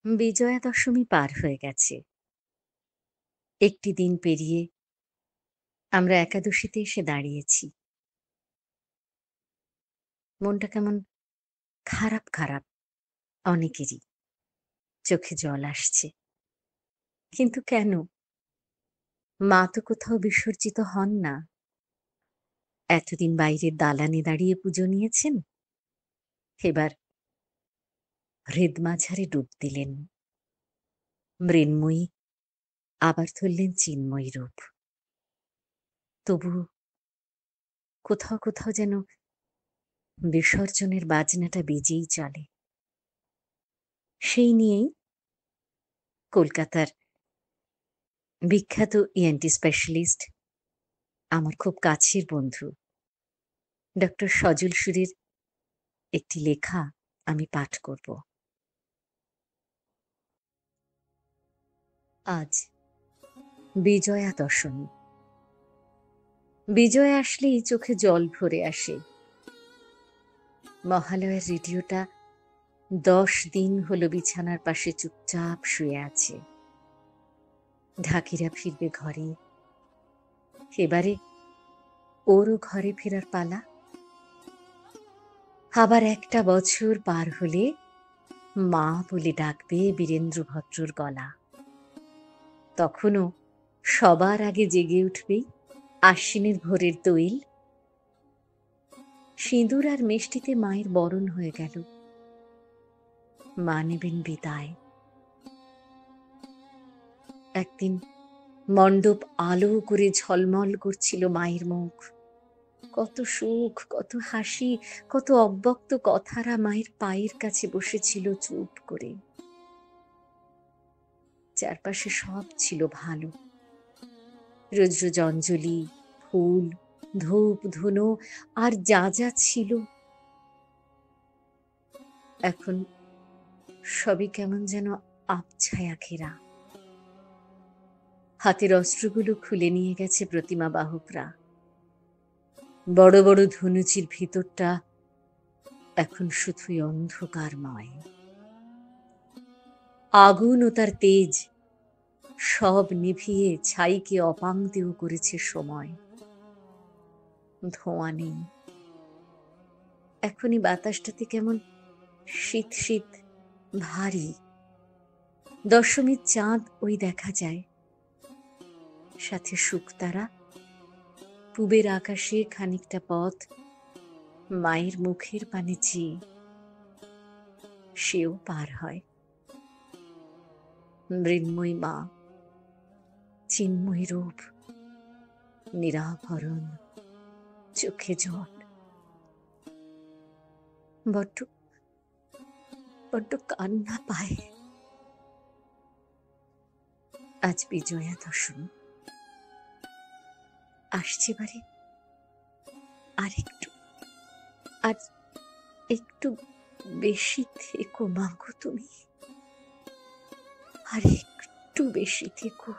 বিজয়া দশমী পার হয়ে গেছে। একটি দিন পেরিয়ে আমরা একাদশীতে এসে দাঁড়িয়েছি। মনটা কেমন খারাপ খারাপ অনেকেরই। চোখে জল আসছে। কিন্তু কেন? মা তো কোথাও বিসর্জিত হন না। এতদিন বাইরের দালানে দাঁড়িয়ে পুজো নিয়েছেন। এবার হৃদমাঝারে ডুব দিলেন। মৃন্ময়ী আবার ধরলেন চিন্ময়ী রূপ। তবু কোথাও কোথাও যেন বিসর্জনের বাজনাটা বেজেই চলে। সেই নিয়েই কলকাতার বিখ্যাত ইএনটি স্পেশালিস্ট, আমার খুব কাছের বন্ধু ডক্টর সজল সুরের একটি লেখা আমি পাঠ করব। আজ বিজয়া দশমী। বিজয়া আসলেই চোখে জল ভরে আসে। মহালয়ার রেডিওটা 10 দিন হলো বিছানার পাশে চুপচাপ শুয়ে আছে। ঢাকিরা ফিরবে ঘরে। এবারে ওরও ঘরে ফেরার পালা। আবার একটা বছর পার হলে মা বলে ডাকবে বীরেন্দ্র ভদ্রর গলা। তখনও সবার আগে জেগে উঠবে আশ্বিনের ভোরের তৈল। সিঁদুর আর মিষ্টিতে মায়ের বরণ হয়ে গেল। মা নেবেন বিদায়। একদিন মণ্ডপ আলো করে ঝলমল করছিল মায়ের মুখ। কত সুখ, কত হাসি, কত অব্যক্ত কথারা মায়ের পায়ের কাছে বসেছিল চুপ করে। চারপাশে সব ছিল ভালো। রোজ রোজ অঞ্জলি, ফুল, ধূপ ধুনো আর যা যা ছিল, এখন সবই কেমন যেন আবছায়া ঘেরা। হাতের অস্ত্রগুলো খুলে নিয়ে গেছে প্রতিমা বাহকরা। বড় বড় ধনুচির ভিতরটা এখন শুধুই অন্ধকারময়। আগুন ও তার তেজ সব নিভিয়ে ছাইকে অপাংতেও করেছে সময়। ধোঁয়া নেই। এখনই বাতাসটাতে কেমন শীত শীত ভারী। দশমীর চাঁদ ওই দেখা যায়, সাথে শুকতারা। পূবের আকাশে খানিকটা পথ মায়ের মুখের পানে চেয়ে সেও পার হয়। মৃন্ময়ী মা, চিন্ময়ী রূপ, নিরাভরণ, চোখে জল। বড্ড বড্ড কান্না পায়। আজ বিজয়া দশমী। আসছে বারে আর একটু বেশি থেকো মাগো তুমি, আর একটু বেশি থেকো।